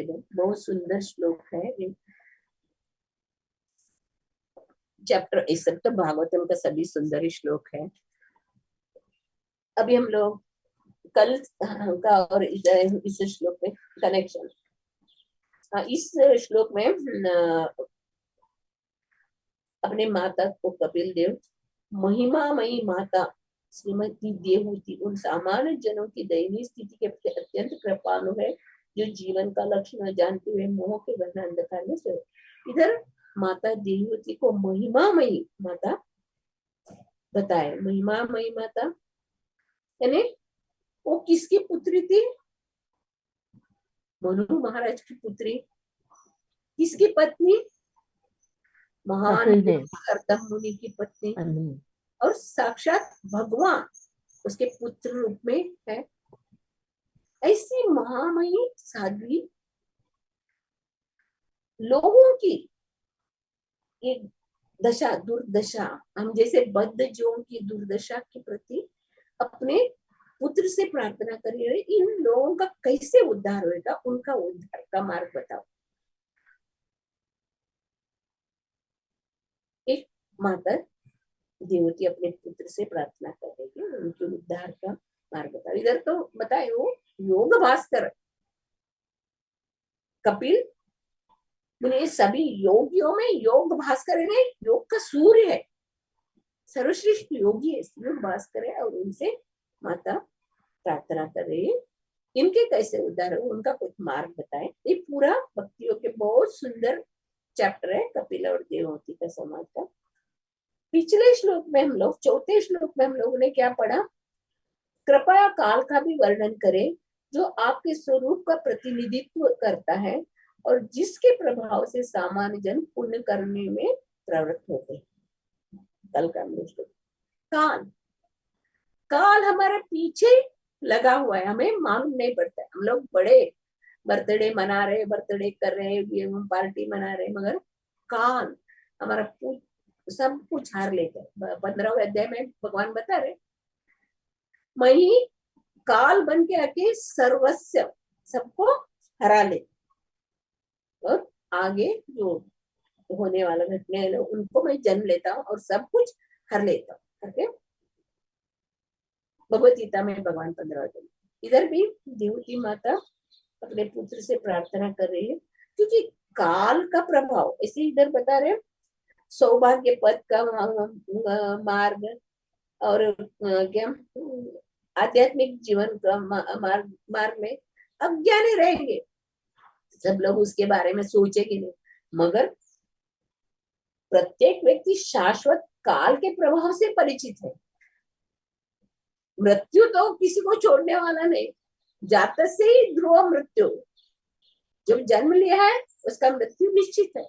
बहुत सुंदर श्लोक है चैप्टर। इस सब तो भागवतम का सभी सुंदर ही श्लोक है। अभी हम लोग कल का और इस श्लोक में कनेक्शन, इस श्लोक में अपने माता को कपिल देव महिमामयी माता श्रीमती देवहूति उन सामान्य जनों की दयनीय स्थिति के प्रति अत्यंत कृपालु है, जो जीवन का लक्ष्य न जानते हुए मोह के गहन अंधकार में सोए। इधर माता देवहूति को महिमामयी माता बताए। महिमामयी माता यानी वो किसकी पुत्री थी? मनु महाराज की पुत्री। किसकी पत्नी? महान कर्दम मुनि की पत्नी, और साक्षात भगवान उसके पुत्र रूप में है। ऐसी महामयी साध्वी लोगों की ये दशा, दुर्दशा, हम जैसे बद्ध जीवों की दुर्दशा के प्रति अपने पुत्र से प्रार्थना करिए। इन लोगों का कैसे उद्धार होगा, उनका उद्धार का मार्ग बताओ। एक माता देवती अपने पुत्र से प्रार्थना कर रही है, उनके उद्धार का मार्ग बताओ। इधर तो बताए वो योग भास्कर कपिल मुनि सभी योगियों में योग भास्कर है, योग का सूर्य है, सर्वश्रेष्ठ योगी है, योग भास्कर है। और उनसे माता प्रार्थना कर रही है, इनके कैसे उद्धार हो, उनका कुछ मार्ग बताए। ये पूरा भक्तियों के बहुत सुंदर चैप्टर है कपिल और देवहूति का संवाद का। पिछले श्लोक में हम लोग, चौथे श्लोक में हम लोगों ने क्या पढ़ा? कृपया काल का भी वर्णन करें, जो आपके स्वरूप का प्रतिनिधित्व करता है और जिसके प्रभाव से सामान्य जन पुण्य करने में प्रवृत्त होते हैं। कल का श्लोक। काल, काल हमारे पीछे लगा हुआ है, हमें मालूम नहीं पड़ता है। हम लोग बड़े बर्थडे मना रहे, बर्थडे कर रहे, पार्टी मना रहे, मगर काल हमारा सब कुछ हार लेते हैं। 15वें अध्याय में भगवान बता रहे, मैं ही काल बन के आके सर्वस्व सबको हरा ले, और आगे जो होने वाला घटने है उनको मैं जन्म लेता हूँ और सब कुछ हर लेता हूँ करके भगवत गीता में भगवान 15 अध्याय। इधर भी देवती माता अपने पुत्र से प्रार्थना कर रही है, क्योंकि काल का प्रभाव ऐसे इधर बता रहे, सौभाग्य पद का मार्ग और क्या आध्यात्मिक जीवन का मार्ग में अज्ञानी रहेंगे, सब लोग उसके बारे में सोचेंगे नहीं। मगर प्रत्येक व्यक्ति शाश्वत काल के प्रभाव से परिचित है। मृत्यु तो किसी को छोड़ने वाला नहीं, जात से ही ध्रुव मृत्यु, जब जन्म लिया है उसका मृत्यु निश्चित है।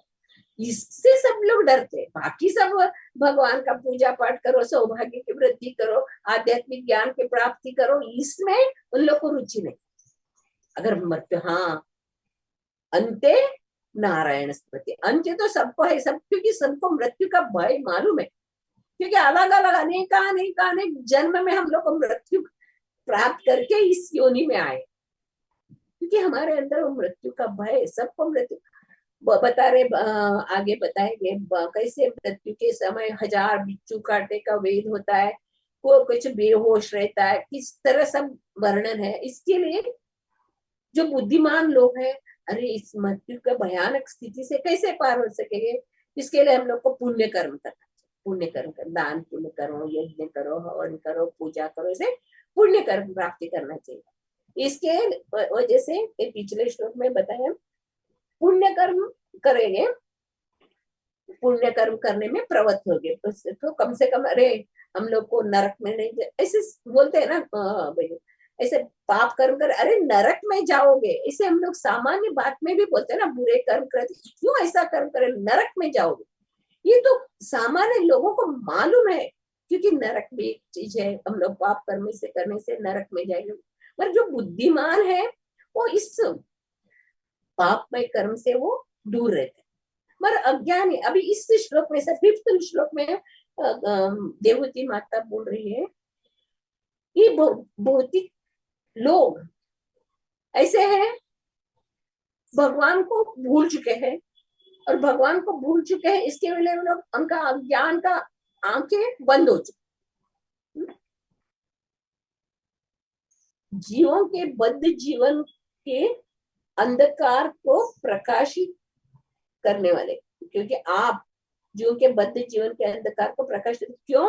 इससे सब लोग डरते, बाकी सब भगवान का पूजा पाठ करो, सौभाग्य की वृद्धि करो, आध्यात्मिक ज्ञान की प्राप्ति करो, इसमें उन लोग को रुचि नहीं। अगर मृत्यु, हाँ अंते नारायण स्मृति, अंत्य तो सबको है, सब, क्योंकि सबको मृत्यु का भय मालूम है, क्योंकि अलग अलग अनेक जन्म में हम लोग को मृत्यु प्राप्त करके इस योनि में आए, क्योंकि हमारे अंदर वो मृत्यु का भय, सबको मृत्यु बता रहे। आगे बताएंगे कैसे मृत्यु के समय 1000 बिच्छू काटे का वेद होता है, को कुछ बेहोश रहता है, किस तरह सब वर्णन है। इसके लिए जो बुद्धिमान लोग हैं, अरे इस मृत्यु का भयानक स्थिति से कैसे पार हो सकेंगे, इसके लिए हम लोग को पुण्य कर्म करना चाहिए। पुण्य कर्म कर, दान पुण्य करो, यज्ञ करो, हवन करो, पूजा करो, इसे पुण्य कर्म प्राप्ति करना चाहिए। इसके वजह से पिछले श्लोक में बताया, पुण्य कर्म करेंगे, पुण्य कर्म करने में प्रवृत्त हो गए तो कम से कम, अरे हम लोग को नरक में नहीं, ऐसे बोलते हैं ना भाई, ऐसे पाप कर्म कर अरे नरक में जाओगे, इसे हम लोग सामान्य बात में भी बोलते हैं ना, बुरे कर्म करते क्यों ऐसा कर्म करे, नरक में जाओगे। ये तो सामान्य लोगों को मालूम है, क्योंकि नरक भी एक चीज है, हम लोग पाप कर्म से करने से नरक में जाएंगे। पर जो बुद्धिमान है वो इस पापमय कर्म से वो दूर रहते हैं। मगर अज्ञानी, अभी इस श्लोक में से 5th श्लोक में देवहूति माता बोल रही है, ये भौतिक लोग ऐसे हैं भगवान को भूल चुके हैं, और भगवान को भूल चुके हैं, इसके लिए लोग उनका ज्ञान का आंखें बंद हो चुकी। जीवों के बद्ध जीवन के अंधकार को प्रकाशित करने वाले, क्योंकि आप जीवों के बद्ध जीवन के अंधकार को प्रकाशित क्यों?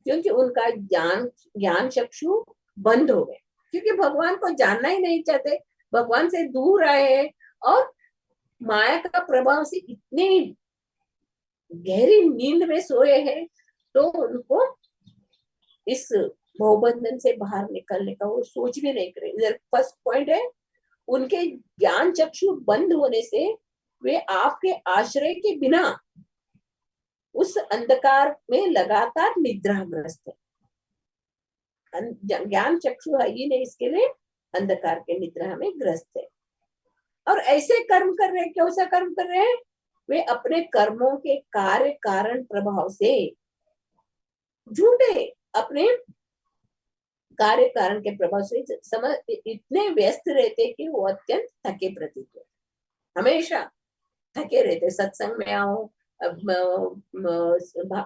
क्योंकि उनका ज्ञान चक्षु बंद हो गए, क्योंकि भगवान को जानना ही नहीं चाहते, भगवान से दूर आए हैं, और माया का प्रभाव से इतने गहरी नींद में सोए हैं, तो उनको इस भवबंधन से बाहर निकलने का वो सोच भी नहीं करे। इधर फर्स्ट पॉइंट है, उनके ज्ञान चक्षु बंद होने से वे आपके आश्रय के बिना उस अंधकार में लगातार निद्राग्रस्त है। ज्ञान चक्षु है ही नहीं, इसके लिए अंधकार के निद्रा में ग्रस्त है। और ऐसे कर्म कर रहे हैं, क्यों सा कर्म कर रहे हैं? वे अपने कर्मों के कार्य कारण प्रभाव से झूठे अपने कार्य कारण के प्रभाव से समझ इतने व्यस्त रहते कि वो अत्यंत थके प्रतीत होते, हमेशा थके रहते। सत्संग में आओ,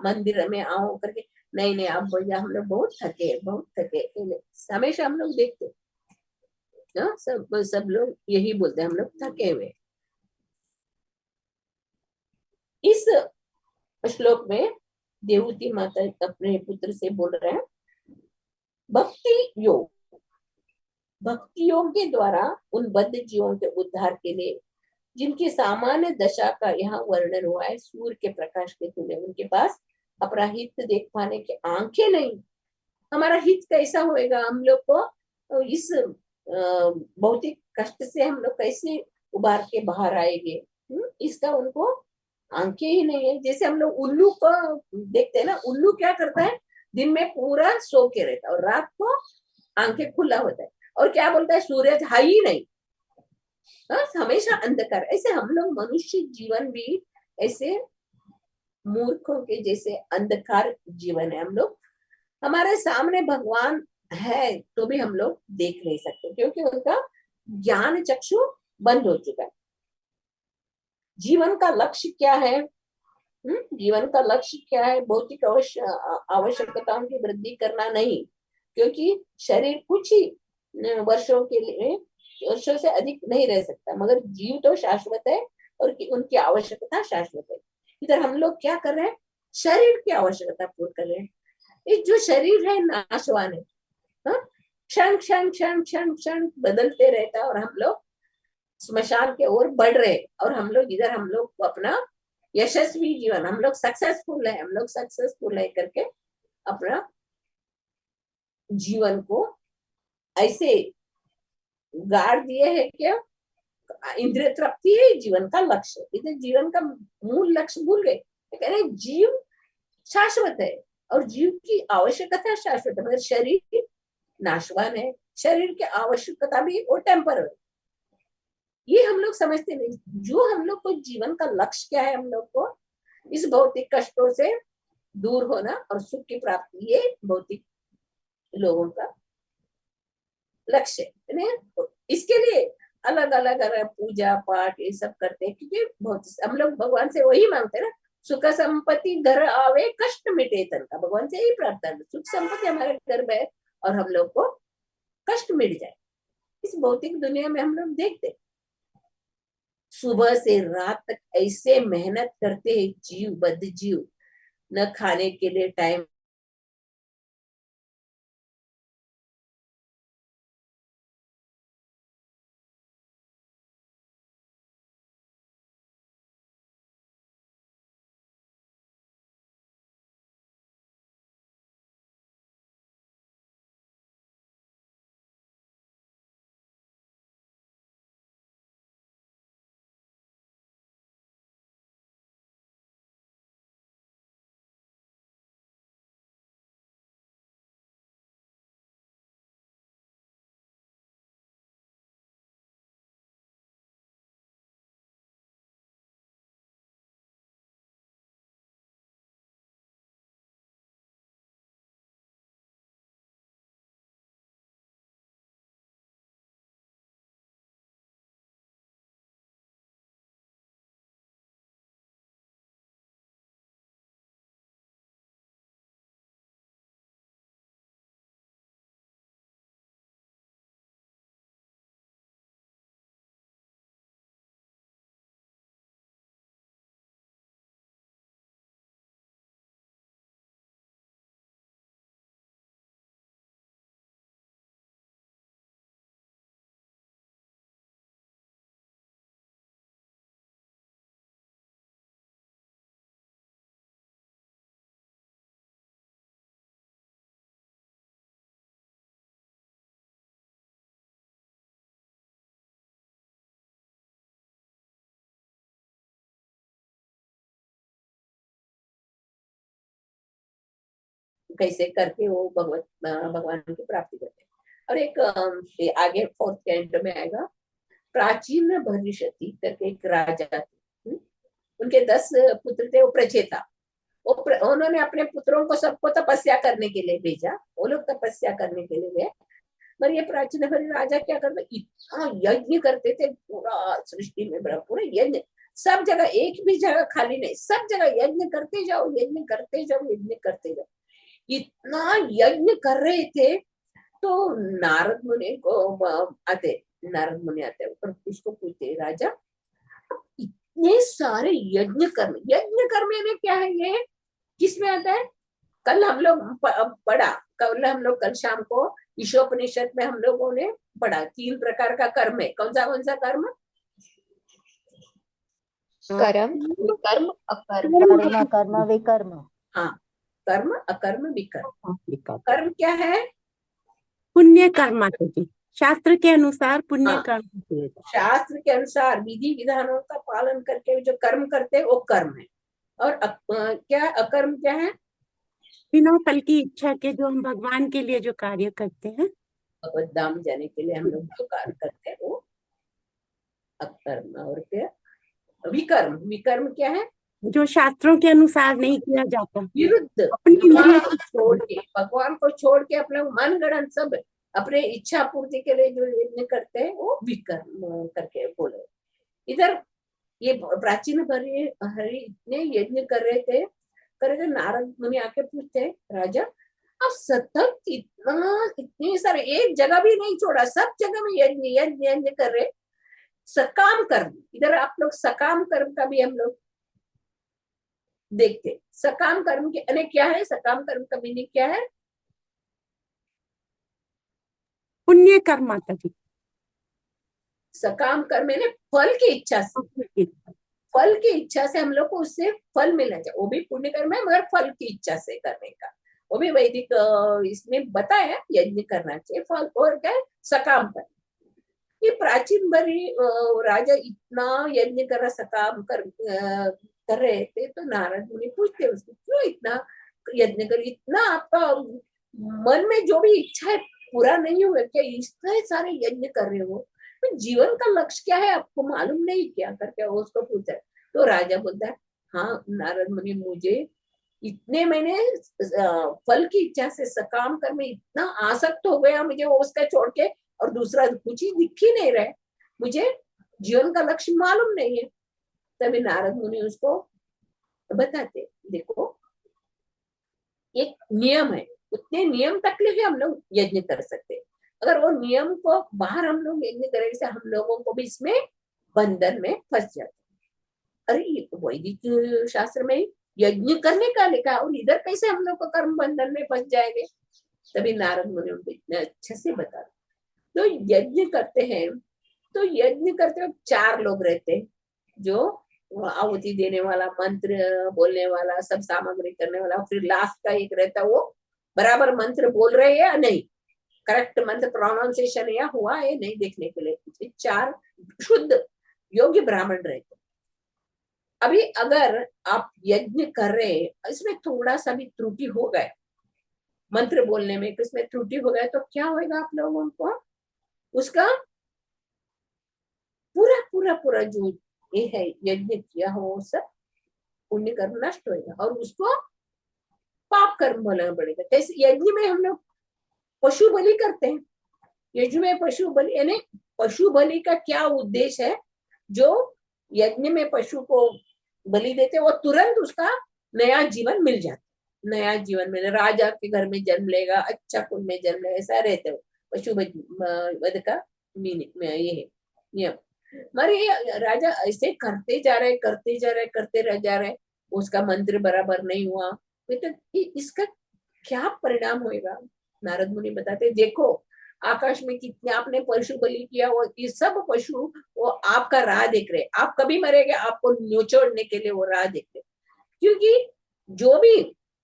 मंदिर में आओ करके, नहीं नहीं आप भैया हम लोग बहुत थके, बहुत थके, हमेशा हम लोग देखते ना, सब लोग यही बोलते हैं, हम लोग थके हुए। इस श्लोक में देवहूति माता अपने पुत्र से बोल रहे हैं, भक्ति योग, भक्ति योग के द्वारा उन बद्ध जीवों के उद्धार के लिए जिनकी सामान्य दशा का यहाँ वर्णन हुआ है, सूर्य के प्रकाश के तुल्य उनके पास अपना हित देख पाने की आंखें नहीं। हमारा हित कैसा होएगा? हम लोग को इस भौतिक कष्ट से हम लोग कैसे उबार के बाहर आएंगे, इसका उनको आंखें ही नहीं है। जैसे हम लोग उल्लू को देखते हैं ना, उल्लू क्या करता है, दिन में पूरा सो के रहता है और रात को आंखें खुला होता है, और क्या बोलता है, सूरज है ही नहीं, हमेशा अंधकार। ऐसे हम लोग मनुष्य जीवन भी ऐसे मूर्खों के जैसे अंधकार जीवन है। हम लोग, हमारे सामने भगवान है तो भी हम लोग देख नहीं सकते, क्योंकि उनका ज्ञान चक्षु बंद हो चुका है। जीवन का लक्ष्य क्या है? जीवन का लक्ष्य क्या है? भौतिक आवश्यकताओं की वृद्धि करना नहीं, क्योंकि शरीर कुछ ही वर्षों के लिए, वर्षों से अधिक नहीं रह सकता, मगर जीव तो शाश्वत है और उनकी आवश्यकता शाश्वत है। इधर हम लोग क्या कर रहे हैं? शरीर की आवश्यकता पूर्ण कर रहे हैं। ये जो शरीर है नाशवान है, क्षण क्षण क्षण क्षण क्षण बदलते रहता है, और हम लोग स्मशान के ओर बढ़ रहे, और हम लोग इधर हम लोग अपना यशस्वी जीवन, हम लोग सक्सेसफुल है, हम लोग सक्सेसफुल है करके अपना जीवन को ऐसे गाड़ दिए है कि इंद्रिय तृप्ति है जीवन का लक्ष्य। इधर जीवन का मूल लक्ष्य भूल गए। कह रहे जीव शाश्वत है और जीव की आवश्यकता शाश्वत है, मगर शरीर नाशवान है, शरीर की आवश्यकता भी वो टेम्पररी। ये हम लोग समझते नहीं। जो हम लोग को जीवन का लक्ष्य क्या है, हम लोग को इस भौतिक कष्टों से दूर होना और सुख की प्राप्ति, ये भौतिक लोगों का लक्ष्य है। इसके लिए अलग अलग पूजा पाठ ये सब करते हैं, क्योंकि बहुत हम लोग भगवान से वही मांगते हैं ना, सुख संपत्ति घर आवे कष्ट मिटे तन का, भगवान से यही प्रार्थना है, सुख संपत्ति हमारे घर में और हम लोग को कष्ट मिट जाए। इस भौतिक दुनिया में हम लोग देखते सुबह से रात तक ऐसे मेहनत करते हैं जीव, बद्ध जीव, न खाने के लिए टाइम कैसे करके वो भगवान की प्राप्ति करते हैं। और एक ये आगे फोर्थ कैंटो में आएगा, प्राचीन भविष्यति करके एक राजा थे। उनके 10 पुत्र थे, वो प्रचेता। उन्होंने अपने पुत्रों को सबको तपस्या करने के लिए भेजा, वो लोग तपस्या करने के लिए गए। पर ये प्राचीन भरी राजा क्या करते, इतना यज्ञ करते थे, पूरा सृष्टि में पूरा यज्ञ, सब जगह, एक भी जगह खाली नहीं, सब जगह यज्ञ करते जाओ, यज्ञ करते जाओ, यज्ञ करते जाओ। इतना यज्ञ कर रहे थे, तो नारद मुनि को आते, नारद मुनि आते और उसको पूछते, राजा इतने सारे यज्ञ कर्म में क्या है, ये किसमें आता है? कल हम लोग पढ़ा, कल शाम को ईशोपनिषद में हम लोगों ने पढ़ा 3 प्रकार का कर्म है। कौन सा कर्म? कर्म, विकर्म, अकर्म। कर्म अकर्म विकर्म। हाँ, कर्म अकर्म विकर्म। कर्म क्या है? पुण्य कर्म माता जी, शास्त्र के अनुसार पुण्य कर्म। शास्त्र के अनुसार विधि विधानों का पालन करके जो कर्म करते हैं वो कर्म है। और क्या अकर्म क्या है? बिना फल की इच्छा के जो हम भगवान के लिए जो कार्य करते हैं, भगवत धाम जाने के लिए हम लोग जो कार्य करते हैं वो अकर्म। और क्या? विकर्म। विकर्म क्या है? जो शास्त्रों के अनुसार नहीं किया जाता, विरुद्ध, अपनी इंद्रियों भगवान को छोड़ के, भगवान को छोड़ के अपने मन गणन सब अपने इच्छा पूर्ति के लिए जो यज्ञ करते हैं वो विकर्म करके बोले। इधर ये प्राचीन हरि इतने यज्ञ कर रहे थे, नारद मुनि आके पूछते, राजा आप सतत इतने सारे, एक जगह भी नहीं छोड़ा, सब जगह में यज्ञ यज्ञ यज्ञ कर रहे। सकाम कर्म, इधर आप लोग सकाम कर्म का भी हम लोग देखते। सकाम कर्म के अनेक क्या है? सकाम कर्म का मीनिंग क्या है? पुण्य कर्म माता जी। सकाम कर्म ने फल की इच्छा से, फल की इच्छा से हम लोग को उससे फल मिलना चाहिए, वो भी पुण्य कर्म है, मगर फल की इच्छा से करने का, वो भी वैदिक इसमें बताया यज्ञ करना चाहिए। फल और क्या? सकाम कर्म। ये प्राचीन भरी राजा इतना यज्ञ कर रहा, सकाम कर रहे थे, तो नारद मुनि पूछते उसको, क्यों इतना यज्ञ कर, इतना आपका मन में जो भी इच्छा है पूरा नहीं हुआ क्या, इतने सारे यज्ञ कर रहे हो, तो जीवन का लक्ष्य क्या है आपको मालूम नहीं क्या, करके उसको पूछा। तो राजा बोलता है, हाँ नारद मुनि, मुझे इतने मैंने फल की इच्छा से सकाम कर्म में इतना आसक्त हो गया, मुझे वो उसका छोड़ के और दूसरा कुछ ही दिख ही नहीं रहा है, मुझे जीवन का लक्ष्य मालूम नहीं है। तभी नारद मुनि उसको बताते, देखो एक नियम है, उतने नियम तक ले हम लोग यज्ञ कर सकते, अगर वो नियम को बाहर हम लोग यज्ञ करेंगे से हम लोगों को भी इसमें बंधन में फंस जाते। अरे वैदिक शास्त्र में यज्ञ करने का लिखा, और इधर कैसे हम लोग को कर्म बंधन में फंस जाएंगे? तभी नारद मुनि उनको इतने अच्छे से बता। तो यज्ञ करते हैं, तो यज्ञ करते वक्त 4 लोग रहते हैं, जो आहुति देने वाला, मंत्र बोलने वाला, सब सामग्री करने वाला, फिर लास्ट का एक रहता, वो बराबर मंत्र बोल रहे हैं या नहीं, करेक्ट मंत्र प्रोनाउंसिएशन या हुआ है नहीं देखने के लिए 4 शुद्ध योग्य ब्राह्मण रहते। अभी अगर आप यज्ञ कर रहे हैं, इसमें थोड़ा सा भी त्रुटि हो गया, मंत्र बोलने में किसमें त्रुटि हो गया, तो क्या होगा आप लोगों को? उसका पूरा पूरा पूरा जो ये है यज्ञ किया हो सब पुण्य कर्म नष्ट होगा, और उसको पाप कर्म बोलना पड़ेगा। जैसे यज्ञ में हम लोग पशु बलि करते हैं, यज्ञ में पशु बलि, यानी पशु बलि का क्या उद्देश्य है? जो यज्ञ में पशु को बलि देते, वो तुरंत उसका नया जीवन मिल जाता, नया जीवन मिले, राजा के घर में जन्म लेगा, अच्छा कुल में जन्म लेगा, ऐसा रहते हो पशु वध का मीनिंग ये है नियम। मगर ये राजा ऐसे करते जा रहे करते जा रहे, उसका मंत्र बराबर नहीं हुआ, तो इसका क्या परिणाम होएगा? नारद मुनि बताते, देखो आकाश में कितने आपने पशु बलि किया, वो ये सब पशु वो आपका राह देख रहे, आप कभी मरेंगे, आपको निचोड़ने के लिए वो राह देख रहे, क्योंकि जो भी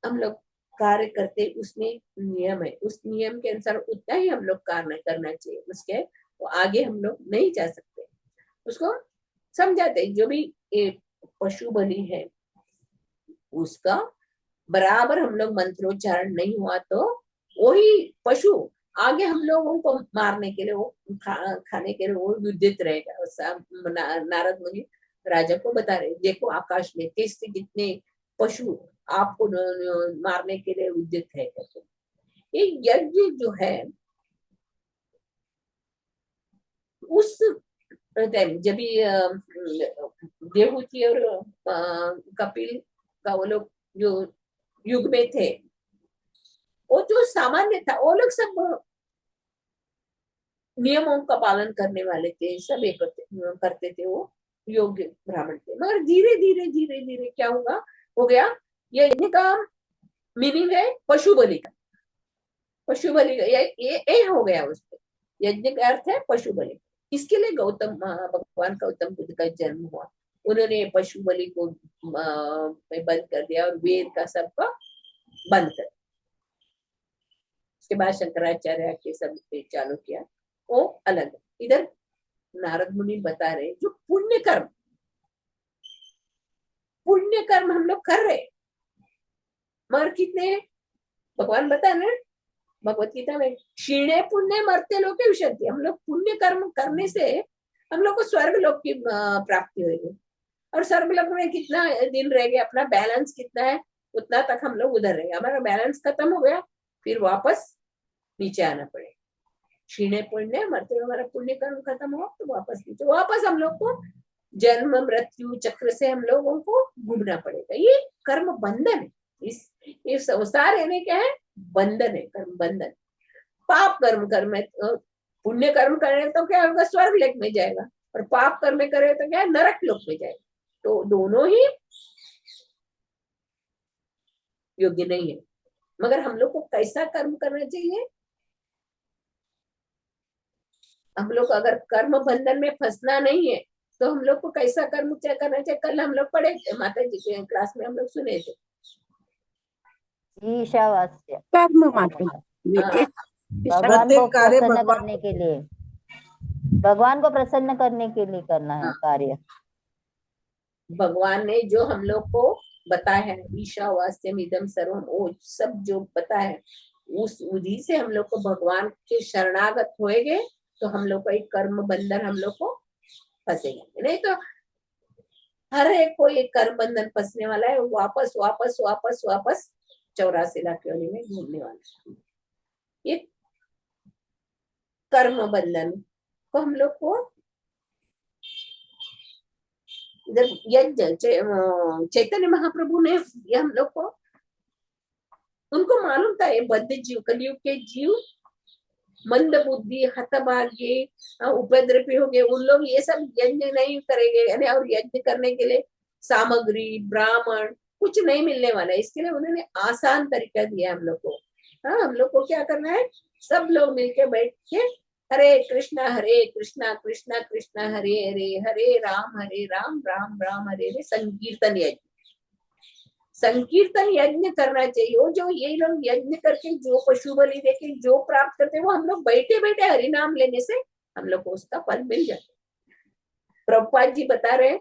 हम लोग कार्य करते उसमें नियम है, उस नियम के अनुसार उतना ही हम लोग कार्य करना चाहिए, उसके वो आगे हम लोग नहीं जा सकते। उसको समझाते, जो भी पशु बलि है उसका बराबर हम लोग मंत्रोच्चारण नहीं हुआ तो वही पशु आगे हम लोगों को मारने के लिए वो खाने के लिए वो युद्धित रहेगा। नारद मुनि राजा को बता रहे, देखो आकाश में कैसे कितने पशु आपको मारने के लिए उद्यत है। ये यज्ञ जो है उस टाइम जब देवहूति और कपिल का वो लोग जो युग में थे, वो जो सामान्य था वो लोग सब नियमों का पालन करने वाले थे, सब एक करते थे, वो योग्य ब्राह्मण थे। मगर धीरे धीरे धीरे धीरे क्या हो गया, यज्ञ का मीनिंग है पशु बलि का। पशु बलि ये हो गया उसपे, यज्ञ का अर्थ है पशु बलि। इसके लिए गौतम भगवान का गौतम बुद्ध का जन्म हुआ। उन्होंने पशु बलि को बंद कर दिया और वेद का सबका बंद कर। उसके बाद शंकराचार्य के सब चालू किया, वो अलग। इधर नारद मुनि बता रहे जो पुण्य कर्म हम लोग कर रहे, मगर कितने भगवान बता रहे भगवत गीता में, क्षीणे पुण्य मरते लोग के विषय। हम लोग पुण्य कर्म करने से हम लोग को स्वर्ग लोक की प्राप्ति होगी। और स्वर्ग लोक में कितना दिन रह गया, अपना बैलेंस कितना है उतना तक हम लोग उधर रहे। हमारा बैलेंस खत्म हो गया फिर वापस नीचे आना पड़ेगा। क्षीणे पुण्य मरते हुए हमारा पुण्य कर्म खत्म हो तो वापस नीचे, वापस हम लोग को जन्म मृत्यु चक्र से हम लोगों को घूमना पड़ेगा। ये कर्म बंधन है। इस संसार यानी क्या है, बंधन है, कर्म बंधन। पाप कर्म कर्म पुण्य कर्म करे तो क्या होगा, स्वर्ग लोक में जाएगा, और पाप कर्म करे तो क्या नरक लोक में जाएगा। तो दोनों ही योग्य नहीं है। मगर हम लोग को कैसा कर्म करना चाहिए, हम लोग अगर कर्म बंधन में फंसना नहीं है तो हम लोग को कैसा कर्म करना चाहिए। कल हम लोग पढ़े माता जी के क्लास में हम लोग सुने थे, ईशावास्य कर्म मात्र भगवान को प्रसन्न करने के लिए, भगवान को प्रसन्न करने के लिए करना है कार्य। भगवान ने जो हम लोग को बताया है, ईशावास्यम इदम सर्वम, वो सब जो बताया है उस विधि से हम लोग को भगवान के शरणागत होएंगे तो हम लोग का एक कर्म बंधन हम लोग को फंसेगा नहीं। तो हर एक को एक कर्म बंधन फंसने वाला है, वापस वापस वापस वापस 84 लाख योनि में घूमने वाला है। ये कर्म बंधन को हम लोग को इधर यज्ञ चैतन्य महाप्रभु ने ये हम लोग को, उनको मालूम था ये बद्ध जीव, कलयुग के जीव मंद बुद्धि हतभाग्य उपद्रवी हो गए, उन लोग ये सब यज्ञ नहीं करेंगे यानी, और यज्ञ करने के लिए सामग्री ब्राह्मण कुछ नहीं मिलने वाला है। इसके लिए उन्होंने आसान तरीका दिया हम लोग को। हाँ, हम लोग को क्या करना है, सब लोग मिलके बैठ के हरे कृष्णा कृष्णा कृष्णा हरे हरे राम राम राम हरे हरे संकीर्तन यज्ञ करना चाहिए। वो जो ये लोग यज्ञ करके जो पशु बलि देके जो प्राप्त करते हैं वो हम लोग बैठे बैठे हरि नाम लेने से हम लोग को उसका फल मिल जाता है। प्रभुपाद जी बता रहे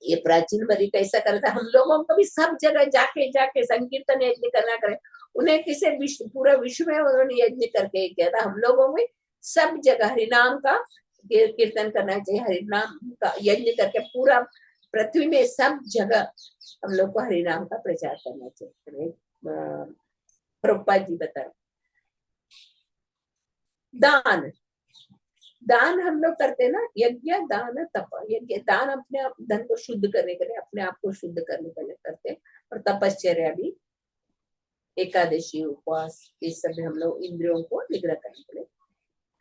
ये प्राचीन बलि कैसा करता, हम लोगों को भी सब जगह जाके जाके संकीर्तन यज्ञ करना करे। उन्हें किसी पूरा विश्व में उन्होंने यज्ञ करके किया था, हम लोगों में सब जगह हरिनाम का कीर्तन करना चाहिए, हरिनाम का यज्ञ करके पूरा पृथ्वी में सब जगह हम लोग को हरिनाम का प्रचार करना चाहिए। प्रभुपाद जी बता रहे दान हम लोग करते हैं ना, यज्ञ दान तप। यज्ञ दान अपने आप धन को शुद्ध करने के लिए, अपने आप को शुद्ध करने के लिए करते हैं, और तपश्चर्या भी एकादशी उपवास ये सब हम लोग इंद्रियों को निग्रह करने के लिए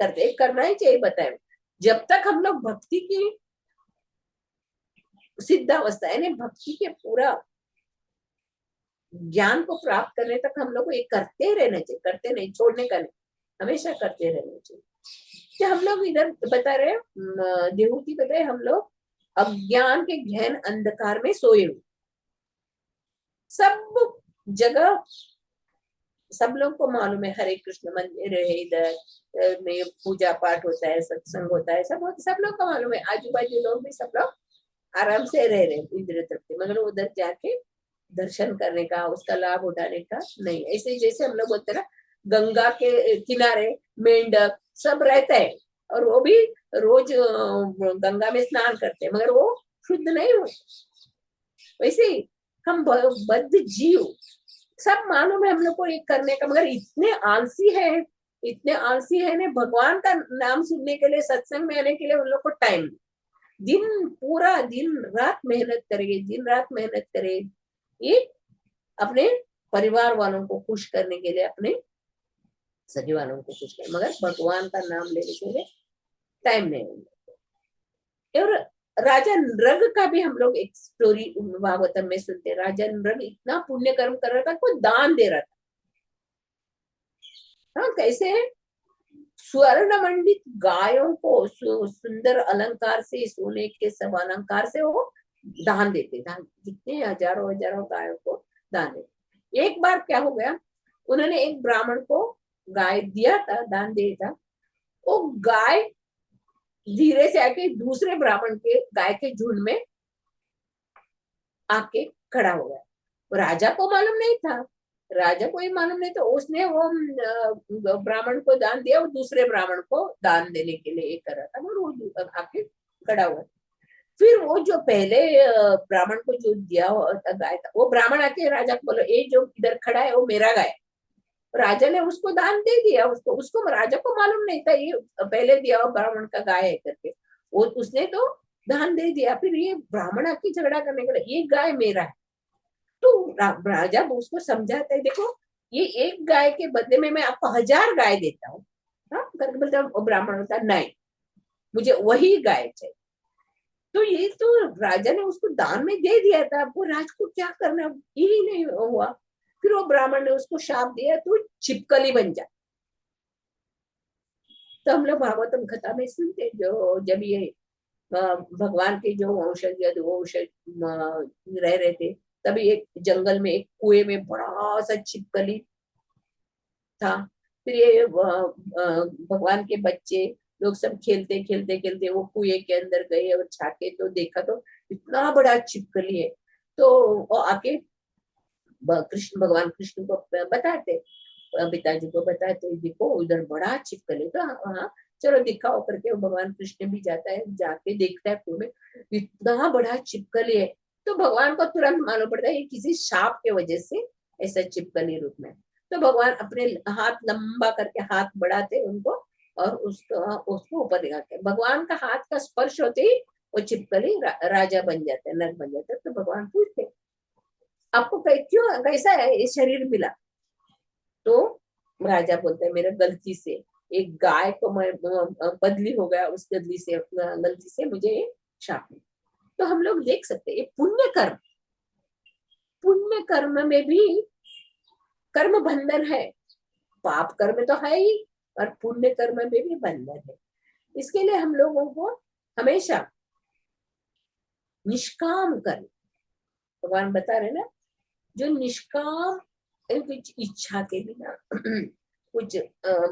करते, करना ही चाहिए। बताए जब तक हम लोग भक्ति की सिद्धावस्था यानी भक्ति के पूरा ज्ञान को प्राप्त करने तक हम लोग को ये करते रहना चाहिए, करते नहीं, छोड़ने का नहीं, हमेशा करते रहना चाहिए। कि हम लोग इधर बता रहे देहूती बताए, हम लोग अज्ञान के गहन अंधकार में सोए हुए, सब जगह सब लोग को मालूम है हरे कृष्ण मंदिर है, इधर में पूजा पाठ होता है, सत्संग होता है, सब लोग को मालूम है। आजू बाजू लोग भी सब लोग आराम से रह रहे इंद्र तृप्ति, मगर उधर जाके दर्शन करने का, उसका लाभ उठाने का नहीं। ऐसे जैसे हम लोग बोलते हैं ना, गंगा के किनारे मेंढक सब रहता है और वो भी रोज गंगा में स्नान करते हैं, मगर वो शुद्ध नहीं होते। वैसे ही हम बद्ध जीव सब मालूम है हम लोग को ये करने का, मगर इतने आलसी है, इतने आलसी है ने भगवान का नाम सुनने के लिए, सत्संग में आने के लिए उन लोग को टाइम, दिन पूरा दिन रात मेहनत करेंगे, दिन रात मेहनत करेंगे ये अपने परिवार वालों को खुश करने के लिए, अपने सगे वालों को खुश करने, मगर भगवान का नाम लेने के लिए टाइम नहीं। और राजा नृग का भी हम लोग एक स्टोरी भागवतम में सुनते हैं। राजा नृग इतना पुण्य कर्म कर रहा था, कोई दान दे रहा था। हाँ, कैसे है, स्वर्ण मंडित गायों को सुंदर अलंकार से, सोने के सब अलंकार से वो दान देते, दान जितने हजारों हजारों गायों को दान देते। एक बार क्या हो गया, उन्होंने एक ब्राह्मण को गाय दिया था, दान दिया था। वो गाय धीरे से आके दूसरे ब्राह्मण के गाय के झुंड में आके खड़ा हो गया। राजा को मालूम नहीं था, राजा को ये मालूम नहीं, तो उसने वो ब्राह्मण को दान दिया, वो दूसरे ब्राह्मण को दान देने के लिए ये कर रहा था, और वो आके खड़ा हुआ। फिर वो जो पहले ब्राह्मण को जो दिया था गाय था, वो ब्राह्मण आके राजा को बोला, ये जो इधर खड़ा है वो मेरा गाय। राजा ने उसको दान दे दिया, उसको राजा को मालूम नहीं था ये पहले दिया हुआ ब्राह्मण का गाय है करके, वो उसने तो दान दे दिया। फिर ये ब्राह्मण आके झगड़ा करने के लिए, ये गाय मेरा है। तो राजा उसको समझाता है, देखो ये एक गाय के बदले में मैं आपको 1000 गाय देता हूँ। करके बोलता है, ब्राह्मण होता नहीं, मुझे वही गाय चाहिए। तो ये तो राजा ने उसको दान में दे दिया था, वो राज को क्या करना, यही नहीं हुआ। फिर वो ब्राह्मण ने उसको शाप दिया, तो छिपकली बन जा। तो हम लोग भागवतम कथा में सुनते, जो जब ये भगवान के जो वंशज रह रहे थे, तभी एक जंगल में एक कुएं में बड़ा सा छिपकली था। फिर ये भगवान के बच्चे लोग सब खेलते खेलते खेलते वो कुएं के अंदर गए और झाके तो देखा तो इतना बड़ा छिपकली है। तो वो आके कृष्ण, भगवान कृष्ण को बताते, पिताजी को बताते, देखो उधर बड़ा छिपकली। तो हाँ चलो दिखाओ करके वो भगवान कृष्ण भी जाता है, जाके देखता है कुएं में इतना बड़ा छिपकली है। तो भगवान को तुरंत मालूम पड़ता है ये किसी शाप के वजह से ऐसा छिपकली रूप में। तो भगवान अपने हाथ लंबा करके हाथ बढ़ाते उनको और उसको ऊपर दिखाते। भगवान का हाथ का स्पर्श होते ही वो छिपकली राजा बन जाते, नर बन जाते। तो भगवान पूछते, आपको क्यों कैसा है ये शरीर मिला? तो राजा बोलते हैं, मेरे गलती से एक गाय को मैं बदली हो गया, उस गलती से मुझे ये शाप मिला। तो हम लोग देख सकते हैं पुण्य कर्म, पुण्य कर्म में भी कर्म बंधन है, पाप कर्म तो है ही और पुण्य कर्म में भी बंधन है। इसके लिए हम लोगों को हमेशा निष्काम कर्म, भगवान बता रहे ना, जो निष्काम कुछ इच्छा के बिना कुछ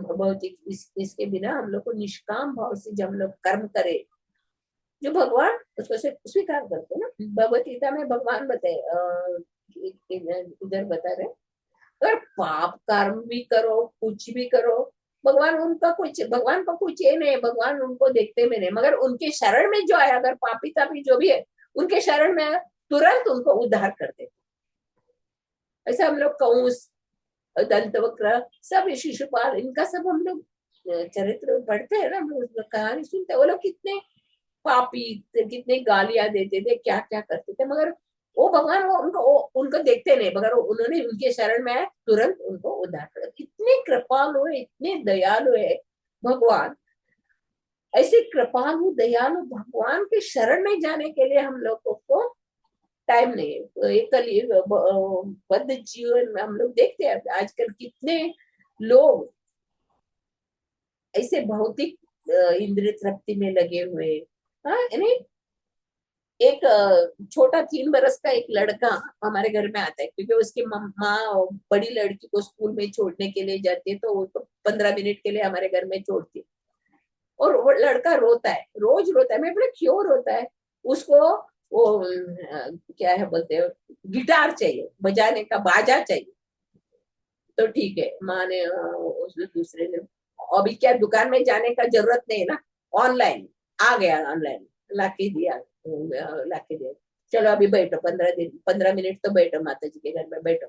भौतिक इसके बिना हम लोग को निष्काम भाव से जब हम लोग कर्म करें, जो भगवान उसको स्वीकार करते ना। भगवत गीता में भगवान बताए, इधर बता रहे, अगर पाप कर्म भी करो, कुछ भी करो, भगवान को कुछ ये नहीं, भगवान उनको देखते भी नहीं, मगर उनके शरण में जो है, अगर पापी तापी जो भी है उनके शरण में तुरंत उनको उद्धार कर देते। ऐसा हम लोग कंस, दंतवक्र, सब शिशुपाल, इनका सब हम लोग चरित्र पढ़ते हैं ना, हम लोग कहानी सुनते हैं। वो लोग कितने पापी, कितने गालियां देते थे, क्या क्या करते थे, मगर वो भगवान उनको देखते नहीं, मगर उन्होंने उनके शरण में आए, तुरंत उनको उद्धार कर। इतने कृपालु है, इतने दयालु है भगवान। ऐसे कृपालु दयालु भगवान के शरण में जाने के लिए हम लोगों को टाइम नहीं है। एक बद्ध जीवन में हम लोग देखते हैं आजकल कितने लोग ऐसे भौतिक इंद्रिय तृप्ति में लगे हुए। हाँ, एक छोटा 3 बरस का एक लड़का हमारे घर में आता है, क्योंकि उसकी माँ बड़ी लड़की को स्कूल में छोड़ने के लिए जाती है, तो वो 15 मिनट के लिए हमारे घर में छोड़ती है। और वो लड़का रोता है, रोज रोता है। मैं बोले क्यों रोता है? उसको वो क्या है बोलते हैं, गिटार चाहिए, बजाने का बाजा चाहिए, तो ठीक है माँ ने उस दूसरे दिन, अभी क्या दुकान में जाने का जरूरत नहीं ना, ऑनलाइन आ गया, ऑनलाइन लाके दिया, लाके दिया, चलो अभी बैठो 15 दिन 15 मिनट तो बैठो माता जी के घर में बैठो।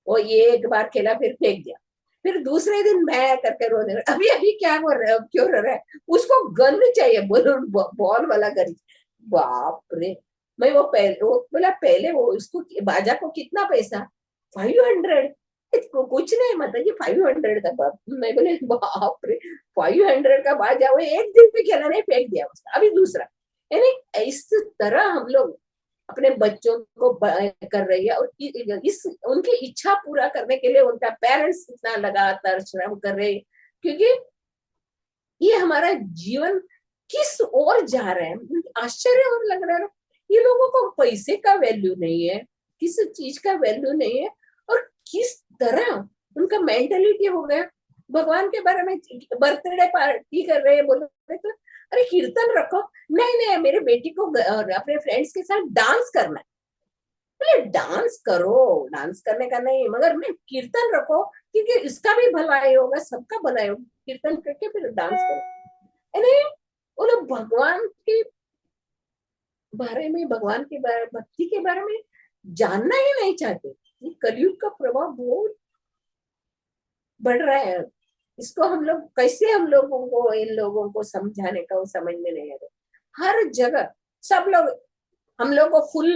वो ये एक बार खेला फिर फेंक दिया, फिर दूसरे दिन मैं करके रोने लगा, अभी अभी क्या हो रहा है, क्यों रो रहा है, उसको गन चाहिए, बॉल बॉल वाला गन। बाप रे, मैं वो बोला पहले वो उसको बाजा को कितना पैसा, 500, इसको कुछ नहीं माता जी 500 का बाप, मैं बोले बाप रे 500 का बाजा, वो एक दिन पे खेला नहीं, फेंक दिया उसका, अभी दूसरा। यानी इस तरह हम लोग अपने बच्चों को कर रही है, और इस उनकी इच्छा पूरा करने के लिए उनका पेरेंट्स इतना लगातार श्रम कर रहे हैं, क्योंकि ये हमारा जीवन किस ओर जा रहा है, आश्चर्य और लग रहा है। ये लोगों को पैसे का वैल्यू नहीं है, किस चीज का वैल्यू नहीं है, और किस तरह उनका मेंटेलिटी हो गया। भगवान के बारे में बर्थडे पार्टी कर रहे हैं, बोल रहे तो अरे कीर्तन रखो, नहीं नहीं मेरे बेटी को अपने फ्रेंड्स के साथ डांस करना है, बोले डांस करो, डांस करने का नहीं, मगर मैं कीर्तन रखो, क्योंकि इसका भी भलाई होगा, सबका भलाई होगा, कीर्तन करके फिर डांस करो। नहीं, वो लोग भगवान के बारे में, भगवान के बारे, भक्ति के बारे में जानना ही नहीं चाहते। ये कलयुग का प्रभाव बहुत बढ़ रहा है, इसको हम लोग कैसे, हम लोगों को, इन लोगों को समझाने का, वो समझ में नहीं आ रहा। हर जगह सब लोग, हम लोग को फुल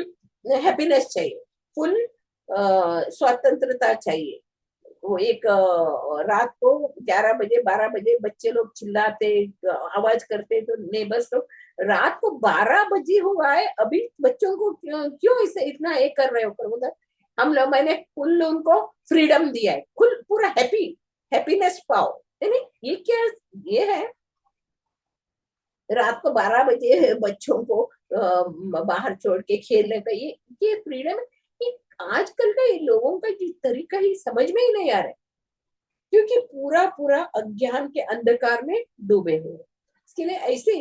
हैप्पीनेस चाहिए, फुल स्वतंत्रता चाहिए। वो एक रात को 11 बजे 12 बजे बच्चे लोग चिल्लाते, आवाज करते, तो नेबर्स लोग रात को 12 बजे हुआ है, अभी बच्चों को क्यों इसे इतना ये कर रहे हो, कर उधर हम लोग, मैंने फुल उनको फ्रीडम दिया है, फुल पूरा हैप्पीनेस पाओ। ये क्या, ये है रात को 12 बजे बच्चों को बाहर छोड़ के खेलने का, ये फ्रीडम है। ये आजकल का ये लोगों का ये तरीका ही समझ में ही नहीं आ रहा है, क्योंकि पूरा पूरा अज्ञान के अंधकार में डूबे हुए। इसके लिए ऐसे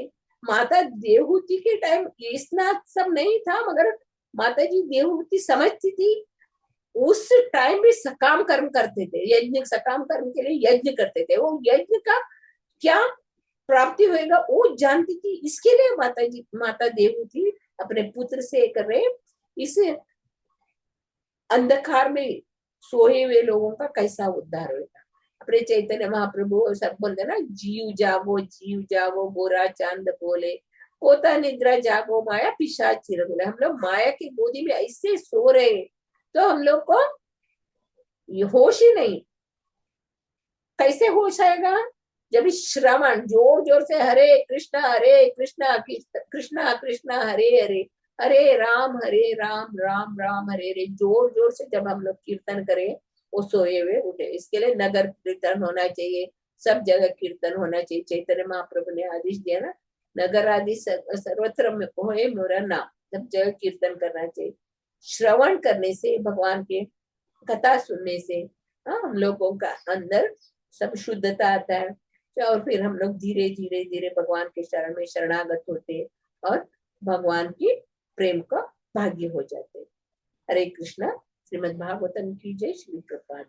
माता देवहूति के टाइम इतना सब नहीं था, मगर माता जी देवहूति समझती थी, उस टाइम भी सकाम कर्म करते थे, यज्ञ सकाम कर्म के लिए यज्ञ करते थे, वो यज्ञ का क्या प्राप्ति होएगा वो जानती थी। इसके लिए माता जी, माता देवहूति अपने पुत्र से कर रहे, इस अंधकार में सोए हुए लोगों का कैसा उद्धार होगा। अपने चैतन्य महाप्रभु सब बोलते ना, जीव जागो गोरा चांद बोले, कोता निद्रा जागो माया पिशाच चिरगुले। हम लोग माया की गोदी में ऐसे सो रहे, तो हम लोग को होश ही नहीं। कैसे होश आएगा, जब श्रवण जोर जोर से हरे कृष्णा कृष्णा कृष्णा हरे हरे, हरे राम राम राम हरे हरे, जोर जोर से जब हम लोग कीर्तन करें, वो सोए हुए उठे। इसके लिए नगर कीर्तन होना चाहिए, सब जगह कीर्तन होना चाहिए। चैतन्य महाप्रभु ने आदेश दिया ना, नगर आदि सर्वत्र होए मोरा नाम, सब जगह कीर्तन करना चाहिए। श्रवण करने से, भगवान के कथा सुनने से हम लोगों का अंदर सब शुद्धता आता है, और फिर हम लोग धीरे धीरे धीरे भगवान के शरण में शरणागत होते, और भगवान की प्रेम का भागी हो जाते। हरे कृष्णा। श्रीमद् भागवतम की जय। श्री प्रभुपाद।